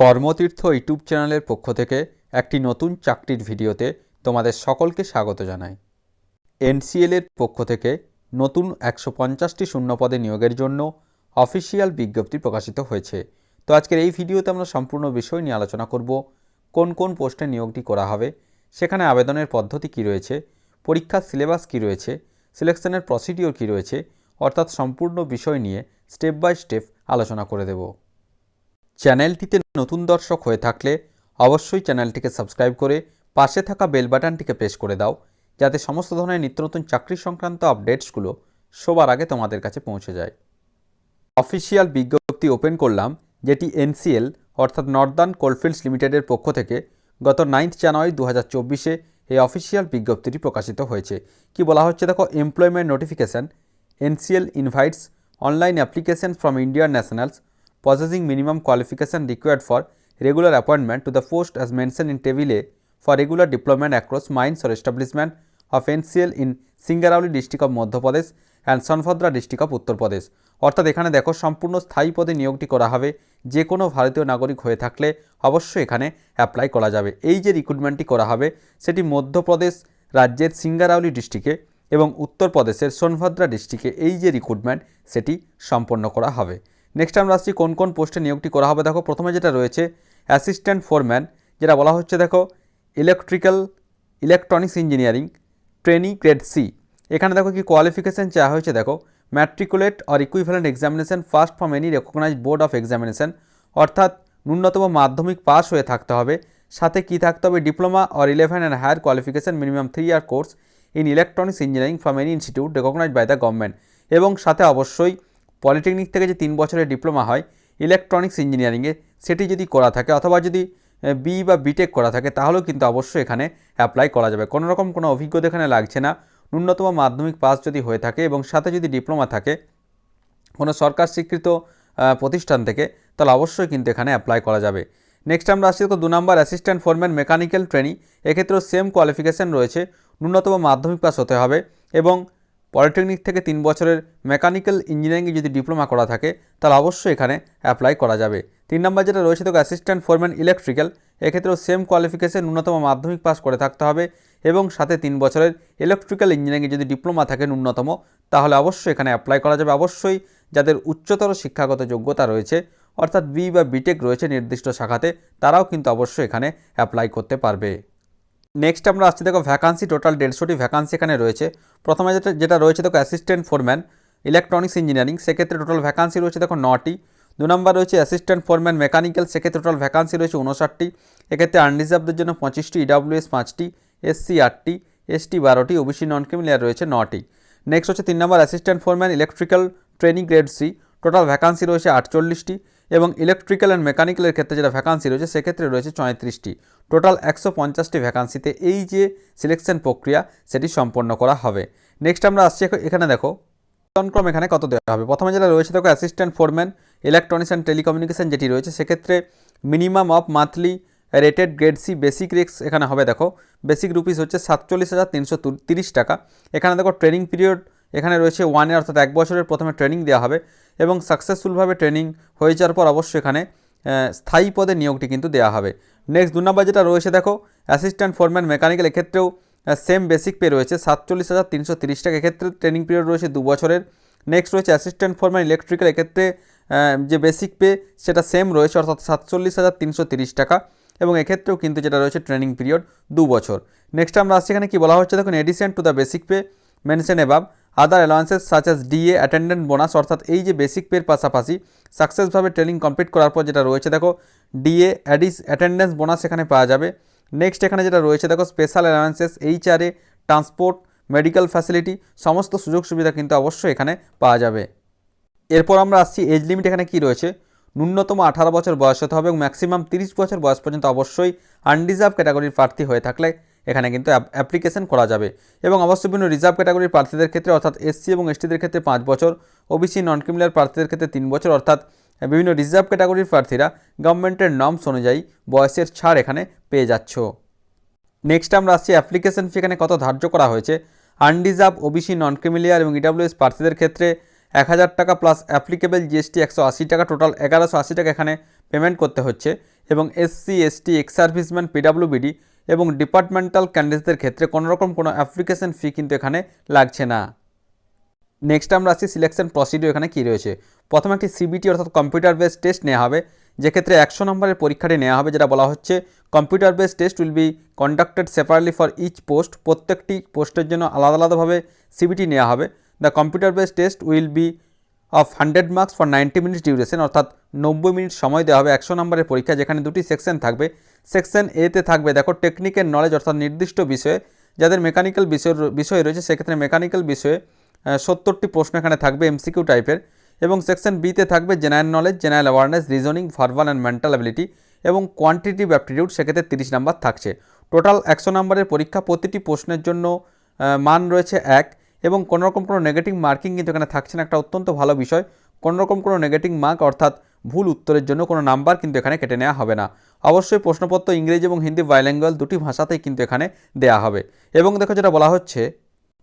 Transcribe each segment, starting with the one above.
কর্মতীর্থ YouTube চ্যানেলের পক্ষ থেকে একটি নতুন চাকরির ভিডিওতে তোমাদের সকলকে স্বাগত জানাই। এনসিএল এর পক্ষ থেকে নতুন 150টি শূন্যপদে নিয়োগের জন্য অফিসিয়াল বিজ্ঞপ্তি প্রকাশিত হয়েছে। তো আজকের এই ভিডিওতে আমরা সম্পূর্ণ বিষয় নিয়ে আলোচনা করব। কোন কোন পোস্টে নিয়োগটি করা হবে, সেখানে আবেদনের পদ্ধতি কী রয়েছে, পরীক্ষার সিলেবাস কী রয়েছে, সিলেকশনের প্রসিডিওর কী রয়েছে, অর্থাৎ সম্পূর্ণ বিষয় নিয়ে স্টেপ বাই স্টেপ আলোচনা করে দেব। চ্যানেলটিতে নতুন দর্শক হয়ে থাকলে অবশ্যই চ্যানেলটিকে সাবস্ক্রাইব করে পাশে থাকা বেল বাটনটিকে প্রেস করে দাও, যাতে সমস্ত ধরনের নিত্য নতুন চাকরি সংক্রান্ত আপডেটসগুলো সবার আগে তোমাদের কাছে পৌঁছে যায়। অফিসিয়াল বিজ্ঞপ্তি ওপেন করলাম, যেটি এনসিএল অর্থাৎ নর্দার্ন কোলফিল্ডস লিমিটেডের পক্ষ থেকে গত 9 জানুয়ারি 2024 এই অফিসিয়াল বিজ্ঞপ্তিটি প্রকাশিত হয়েছে। কি বলা হচ্ছে দেখো, employment notification, NCL invites online application from Indian nationals possessing minimum qualification required for regular appointment to the post as mentioned in table A for regular deployment across mines or establishment of NCL in Singrauli district of Madhya Pradesh and Sonbhadra district of Uttar Pradesh। অর্থাৎ এখানে দেখো সম্পূর্ণ স্থায়ী পদে নিয়োগটি করা হবে। যে কোনো ভারতীয় নাগরিক হয়ে থাকলে অবশ্যই এখানে অ্যাপ্লাই করা যাবে। এই যে রিক্রুটমেন্টটি করা হবে সেটি মধ্যপ্রদেশ রাজ্যের সিঙ্গারাউলি ডিস্ট্রিক্টে এবং উত্তরপ্রদেশের সোনভদ্রা ডিস্ট্রিক্টে এই যে রিক্রুটমেন্ট সেটি সম্পন্ন করা হবে। নেক্সট আমরা আসছি কোন কোন পোস্টে নিয়োগটি করা হবে। দেখো প্রথমে যেটা রয়েছে অ্যাসিস্ট্যান্ট ফোরম্যান, যেটা বলা হচ্ছে দেখো electronics engineering trainee grade C. এখানে দেখো কি কোয়ালিফিকেশান চাওয়া হয়েছে, দেখো matriculate or equivalent examination first from any recognized board of examination, অর্থাৎ ন্যূনতম মাধ্যমিক পাস হয়ে থাকতে হবে। সাথে কি থাকতে হবে, diploma or 11 and higher qualification minimum 3 year course in electronics engineering from any institute recognised by the government, এবং সাথে অবশ্যই পলিটেকনিক থেকে যে 3 বছরের ডিপ্লোমা হয় ইলেকট্রনিক্স ইঞ্জিনিয়ারিংয়ে সেটি যদি করা থাকে, অথবা যদি বি বা বিটেক করা থাকে, তাহলেও কিন্তু অবশ্যই এখানে অ্যাপ্লাই করা যাবে। কোনো রকম কোনো অভিজ্ঞতা এখানে লাগছে না। ন্যূনতম মাধ্যমিক পাস যদি হয়ে থাকে এবং সাথে যদি ডিপ্লোমা থাকে কোনো সরকার স্বীকৃত প্রতিষ্ঠান থেকে, তাহলে অবশ্যই কিন্তু এখানে অ্যাপ্লাই করা যাবে। নেক্সট আমরা আসছি তো 2 নম্বর অ্যাসিস্ট্যান্ট ফোরম্যান মেকানিক্যাল ট্রেনি। এক্ষেত্রেও সেম কোয়ালিফিকেশান রয়েছে, ন্যূনতম মাধ্যমিক পাস হতে হবে এবং পলিটেকনিক থেকে 3 বছরের মেকানিক্যাল ইঞ্জিনিয়ারিংয়ে যদি ডিপ্লোমা করা থাকে তাহলে অবশ্যই এখানে অ্যাপ্লাই করা যাবে। 3 নম্বর যেটা রয়েছে তো অ্যাসিস্ট্যান্ট ফোরম্যান ইলেকট্রিক্যাল, এক্ষেত্রেও সেম কোয়ালিফিকেশন, ন্যূনতম মাধ্যমিক পাস করে থাকতে হবে এবং সাথে 3 বছরের ইলেকট্রিক্যাল ইঞ্জিনিয়ারিংয়ে যদি ডিপ্লোমা থাকে ন্যূনতম, তাহলে অবশ্যই এখানে অ্যাপ্লাই করা যাবে। অবশ্যই যাদের উচ্চতর শিক্ষাগত যোগ্যতা রয়েছে, অর্থাৎ বি বা বিটেক রয়েছে নির্দিষ্ট শাখাতে, তারাও কিন্তু অবশ্যই এখানে অ্যাপ্লাই করতে পারবে। নেক্সট আমরা আসছি দেখো ভ্যাকান্সি, টোটাল 150টি ভ্যাকান্সি এখানে রয়েছে। প্রথমে যেটা রয়েছে দেখো অ্যাসিস্ট্যান্ট ফোরম্যান ইলেকট্রনিক্স ইঞ্জিনিয়ারিং, সেক্ষেত্রে টোটাল ভ্যাকান্সি রয়েছে দেখো 9টি। 2 নম্বর রয়েছে অ্যাসিস্ট্যান্ট ফোরম্যান মেকানিক্যাল, সেক্ষেত্রে টোটাল ভ্যাকান্সি রয়েছে 59টি। এক্ষেত্রে আনরিজার্ভদের জন্য 25টি, ইডাব্লিউএস 5টি, এসসি 8টি, এসটি 12টি, ওবিসি নন ক্রিমিলিয়ার রয়েছে 9টি। নেক্সট হচ্ছে 3 number assistant foreman electrical training grade C, total vacancy রয়েছে 48টি এবং ইলেকট্রিক্যাল অ্যান্ড মেকানিক্যালের ক্ষেত্রে যেটা ভ্যাকান্সি রয়েছে সেক্ষেত্রে রয়েছে 34টি। টোটাল 150টি ভ্যাকান্সিতে এই যে সিলেকশন প্রক্রিয়া সেটি সম্পন্ন করা হবে। নেক্সট আমরা আসছি এখানে দেখো বেতনক্রম এখানে কত দেওয়া হবে। প্রথমে যেটা রয়েছে দেখো assistant foreman electronics and telecommunication যেটি রয়েছে, সেক্ষেত্রে minimum of monthly rated grade C basic রেক্স এখানে হবে। দেখো বেসিক রুপিস হচ্ছে 47,330 টাকা। এখানে দেখো ট্রেনিং পিরিয়ড এখানে রয়েছে 1 ইয়ার, অর্থাৎ 1 বছরের প্রথমে ট্রেনিং দেওয়া হবে এবং সাকসেসফুলভাবে ট্রেনিং হয়ে যাওয়ার পর অবশ্যই এখানে স্থায়ী পদে নিয়োগটি কিন্তু দেওয়া হবে। নেক্সট 2 নম্বর যেটা রয়েছে দেখো অ্যাসিস্ট্যান্ট ফোরম্যান মেকানিক্যাল, এক্ষেত্রেও সেম বেসিক পে রয়েছে 47,330 টাকা। এক্ষেত্রে ট্রেনিং পিরিয়ড রয়েছে 2 বছরের। নেক্সট রয়েছে অ্যাসিস্ট্যান্ট ফোরম্যান ইলেকট্রিক্যাল, এক্ষেত্রে যে বেসিক পে সেটা সেম রয়েছে, অর্থাৎ 47,330 টাকা এবং এক্ষেত্রেও কিন্তু যেটা রয়েছে ট্রেনিং পিরিয়ড 2 বছর। নেক্সট আমরা আসছি এখানে কি বলা হচ্ছে দেখুন, addition to the basic pay mention above other allowances such as DA attendant bonus, অর্থাৎ এই যে বেসিক পের পাশাপাশি সাকসেসভাবে ট্রেনিং কমপ্লিট করার পর যেটা রয়েছে দেখো ডিএ অ্যাটেন্ডেন্স বোনাস এখানে পাওয়া যাবে। নেক্সট এখানে যেটা রয়েছে দেখো special allowances, HRA, transport, medical facility, সমস্ত সুযোগ সুবিধা কিন্তু অবশ্যই এখানে পাওয়া যাবে। এরপর আমরা আসছি এজ লিমিট, এখানে কি রয়েছে, ন্যূনতম 18 বছর বয়স হতে হবে এবং ম্যাক্সিমাম 30 বছর বয়স পর্যন্ত অবশ্যই আনরিজার্ভ ক্যাটাগরির প্রার্থী হয়ে থাকলে এখানে কিন্তু অ্যাপ্লিকেশন করা যাবে এবং অবশ্যই বিভিন্ন রিজার্ভ ক্যাটাগরির প্রার্থীদের ক্ষেত্রে অর্থাৎ এসসি এবং এসটিদের ক্ষেত্রে 5 বছর, ওবিসি নন ক্রিমিলিয়ার প্রার্থীদের ক্ষেত্রে 3 বছর, অর্থাৎ বিভিন্ন রিজার্ভ ক্যাটাগরির প্রার্থীরা গভর্নমেন্টের নর্মস অনুযায়ী বয়সের ছাড় এখানে পেয়ে যাচ্ছ। নেক্সট আমরা আসছি অ্যাপ্লিকেশন ফি, এখানে কত ধার্য করা হয়েছে। আনরিজার্ভ, ওবিসি নন ক্রিমিলিয়ার এবং ইডাব্লিউএস প্রার্থীদের ক্ষেত্রে 1000 টাকা প্লাস অ্যাপ্লিকেবল জিএসটি 180 টাকা, টোটাল 1180 টাকা এখানে পেমেন্ট করতে হচ্ছে এবং এসসি এসটি এক্স সার্ভিসম্যান পিডাব্লিউবিডি এবং ডিপার্টমেন্টাল ক্যান্ডিডেটদের ক্ষেত্রে কোনোরকম কোনো অ্যাপ্লিকেশন ফি কিন্তু এখানে লাগছে না। নেক্সট আমরা আসছি সিলেকশন প্রসিডিওর এখানে কী রয়েছে। প্রথমে একটি সিবিটি অর্থাৎ কম্পিউটার বেসড টেস্ট নেওয়া হবে, যেক্ষেত্রে 100 নম্বরের পরীক্ষাটি নেওয়া হবে, যেটা বলা হচ্ছে computer based test will be conducted separately for each post. প্রত্যেকটি পোস্টের জন্য আলাদা আলাদাভাবে সিবিটি নেওয়া হবে। The computer based test will be of 100 marks for 90 minutes duration, অর্থাৎ 90 মিনিট সময় দেওয়া হবে 100 নম্বরের পরীক্ষা, যেখানে দুটি সেকশন থাকবে। সেকশন এতে থাকবে দেখো টেকনিক্যাল নলেজ অর্থাৎ নির্দিষ্ট বিষয়ে, যাদের মেকানিক্যাল বিষয় রয়েছে সেক্ষেত্রে মেকানিক্যাল বিষয়ে 70টি প্রশ্ন এখানে থাকবে এমসিকিউ টাইপের। এবং সেকশন বিতে থাকবে general knowledge, general awareness, reasoning, verbal and mental ability এবং কোয়ান্টিটিভ অ্যাপটিটিউড, সেক্ষেত্রে 30 নাম্বার থাকছে। টোটাল 100 নম্বরের পরীক্ষা, প্রতিটি প্রশ্নের জন্য মান রয়েছে 1 এবং কোনোরকম কোনো নেগেটিভ মার্কিং কিন্তু এখানে থাকছে না, একটা অত্যন্ত ভালো বিষয়। কোনোরকম কোনো নেগেটিভ মার্ক অর্থাৎ ভুল উত্তরের জন্য কোনো নাম্বার কিন্তু এখানে কেটে নেওয়া হবে না। অবশ্যই প্রশ্নপত্র ইংরেজি এবং হিন্দি বাইলিঙ্গুয়াল দুটি ভাষাতেই কিন্তু এখানে দেওয়া হবে। এবং দেখো যেটা বলা হচ্ছে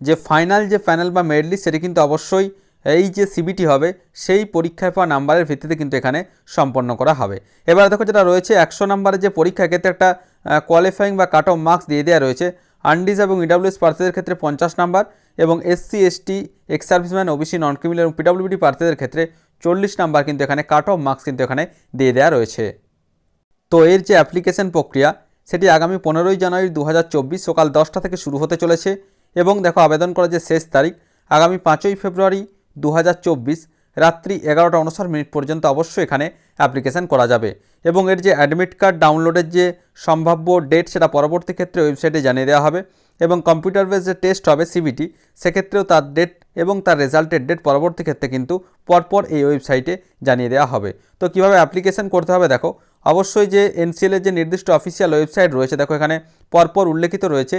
যে ফাইনাল যে প্যানেল বা মেরিট লিস্ট সেটি কিন্তু অবশ্যই এই যে সিবিটি হবে সেই পরীক্ষায় পাওয়া নাম্বারের ভিত্তিতে কিন্তু এখানে সম্পন্ন করা হবে। এবার দেখো যেটা রয়েছে 100 নম্বরের যে পরীক্ষা, ক্ষেত্রে একটা কোয়ালিফাইং বা কাট অফ মার্কস দিয়ে দেওয়া রয়েছে। আনডিস এবং ইডাব্লিউএস প্রার্থীদের ক্ষেত্রে 50 নাম্বার এবং SC ST ex serviceman OBC নন ক্রিমিনাল এবং পিডাব্লিউডি প্রার্থীদের ক্ষেত্রে 40 নাম্বার কিন্তু এখানে কাট অফ মার্কস কিন্তু এখানে দিয়ে দেওয়া রয়েছে। তো এর যে অ্যাপ্লিকেশন প্রক্রিয়া সেটি আগামী 15ই জানুয়ারি 2024 সকাল 10টা থেকে শুরু হতে চলেছে। এবং দেখো আবেদন করার যে শেষ তারিখ আগামী 5ই ফেব্রুয়ারি 2024 রাত্রি 11:59 পর্যন্ত অবশ্যই এখানে অ্যাপ্লিকেশন করা যাবে। এবং এর যে অ্যাডমিট কার্ড ডাউনলোডের যে সম্ভাব্য ডেট সেটা পরবর্তী ক্ষেত্রে ওয়েবসাইটে জানিয়ে দেওয়া হবে। এবং কম্পিউটার বেস যে টেস্ট হবে সিবিটি, সেক্ষেত্রেও তার ডেট এবং তার রেজাল্টের ডেট পরবর্তী ক্ষেত্রে কিন্তু পরপর এই ওয়েবসাইটে জানিয়ে দেওয়া হবে। তো কীভাবে অ্যাপ্লিকেশন করতে হবে দেখো, অবশ্যই যে এনসিএলের যে নির্দিষ্ট অফিসিয়াল ওয়েবসাইট রয়েছে দেখো এখানে পরপর উল্লেখিত রয়েছে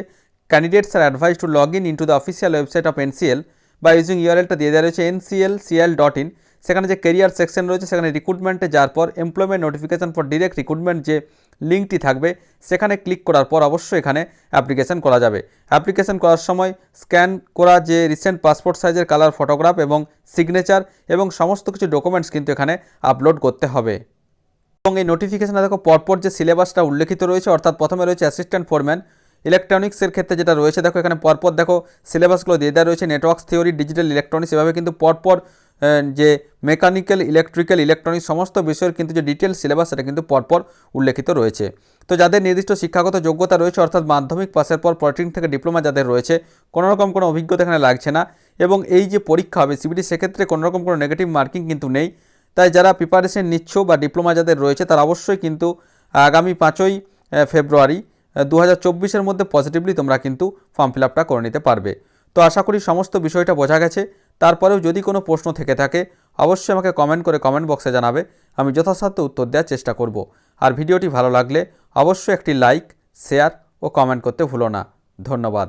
candidates are advised to log in into the official website of NCL বা ইউজিং ইউআরএলটা দিয়ে দেওয়া রয়েছে nclcl.in। সেখানে যে কেরিয়ার সেকশন রয়েছে সেখানে রিক্রুটমেন্টে যাওয়ার পর employment notification for direct recruitment যে লিঙ্কটি থাকবে সেখানে ক্লিক করার পর অবশ্যই এখানে অ্যাপ্লিকেশন করা যাবে। অ্যাপ্লিকেশন করার সময় স্ক্যান করা যে রিসেন্ট পাসপোর্ট সাইজের কালার ফটোগ্রাফ এবং সিগনেচার এবং সমস্ত কিছু ডকুমেন্টস কিন্তু এখানে আপলোড করতে হবে। এবং এই নোটিফিকেশনে দেখো পরপর যে সিলেবাসটা উল্লেখিত রয়েছে, অর্থাৎ প্রথমে রয়েছে অ্যাসিস্ট্যান্ট ফোরম্যান ইলেকট্রনিক্সের ক্ষেত্রে যেটা রয়েছে দেখো এখানে পরপর দেখো সিলেবাসগুলো দিয়ে দেওয়া রয়েছে নেটওয়ার্কস থিওরি, ডিজিটাল ইলেকট্রনিক্স, এভাবে কিন্তু পরপর যে মেকানিক্যাল, ইলেকট্রিক্যাল, ইলেকট্রনিক্স সমস্ত বিষয়ের কিন্তু যে ডিটেল সিলেবাস সেটা কিন্তু পরপর উল্লেখিত রয়েছে। তো যাদের নির্দিষ্ট শিক্ষাগত যোগ্যতা রয়েছে অর্থাৎ মাধ্যমিক পাসের পর 14 থেকে ডিপ্লোমা যাদের রয়েছে, কোনোরকম কোনো অভিজ্ঞতা এখানে লাগছে না এবং এই যে পরীক্ষা হবে সিবিটি সেক্ষেত্রে কোনোরকম কোনো নেগেটিভ মার্কিং কিন্তু নেই। তাই যারা প্রিপারেশন নিচ্ছ বা ডিপ্লোমা যাদের রয়েছে তারা অবশ্যই কিন্তু আগামী 5ই ফেব্রুয়ারি 2024 মধ্যে পজিটিভলি তোমরা কিন্তু ফর্ম ফিল আপটা করে নিতে পারবে। তো আশা করি সমস্ত বিষয়টা বোঝা গেছে। তারপরেও যদি কোনো প্রশ্ন থেকে থাকে অবশ্যই আমাকে কমেন্ট করে কমেন্ট বক্সে জানাবে, আমি যথাসাধ্য উত্তর দেওয়ার চেষ্টা করব। আর ভিডিওটি ভালো লাগলে অবশ্যই একটি লাইক, শেয়ার ও কমেন্ট করতে ভুলো না। ধন্যবাদ।